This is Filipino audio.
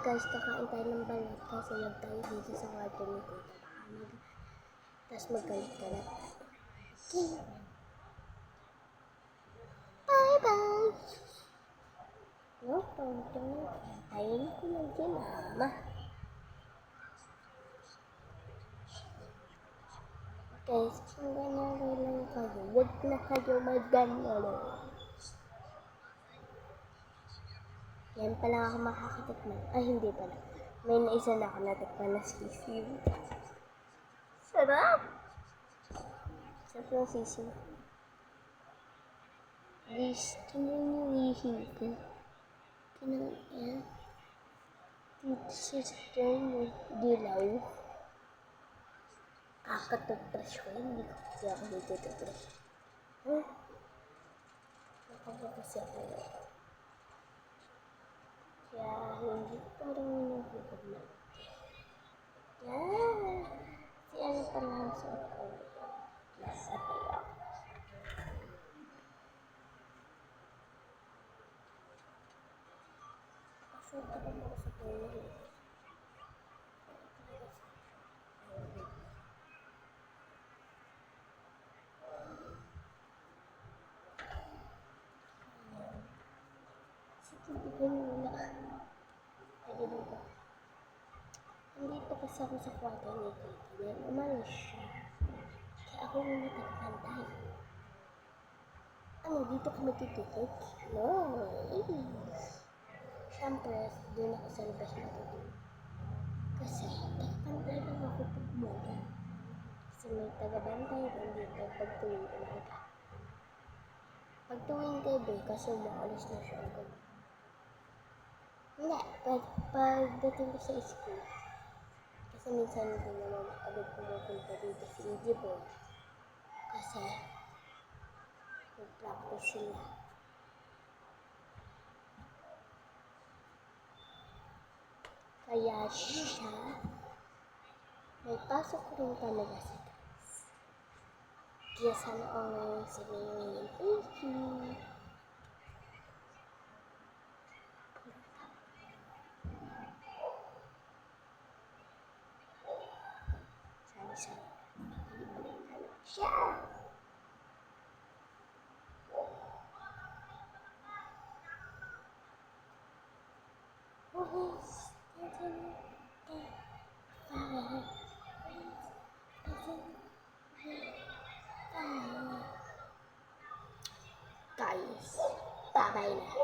guys, kakain tayo ng balat kasi wag tayo dito sa kwarto ni Tita. Tapos magkalit-kalat tayo. Okay. Bye-bye! No, tonto. Ayun ko lang si Mama. Guys, kung ganyan lang kayo, wag na kayo mag-ganyan. Yan pala ako makakatikman. Ay, hindi pala. May naisa na ako natikman na sisiw. Sarap! Sarap ng sisiw. Gusto mo yung ihin ko? Kinain. Dito sa yung dilaw. Kakatutbrush ko. Hindi ako dito tutbrush. Huh? Nakabukos ako. Kaya hindi parang nabukod na. Yan. Si ano pala ang suot ko. Nasa tayo. Suot ko pa sa tayo. Wala. Pwede mo ba? Nandito kasi ako sa kwarto ni Tita. Then, umalis siya. Kaya ako muna tagapantay. Ano, dito kami tutulog? No. Siyempre, doon ako sa labas matutulog. Kasi, tagapantay lang ako pag muna. Kasi may tagabantay rin dito pag tuwing umaga. Pag tuwing gabi, kasi umaalis na siya agad. Hindi, pagdating ko sa school, kasi minsan din naman agad pumupunta dito si EJ Boy. Kasi, mag-practice sila. Kaya siya, may pasok rin talaga si guys. Kaya sana ako ngayon sabihin, thank you. Sana. Siya! Guys, bye-bye na.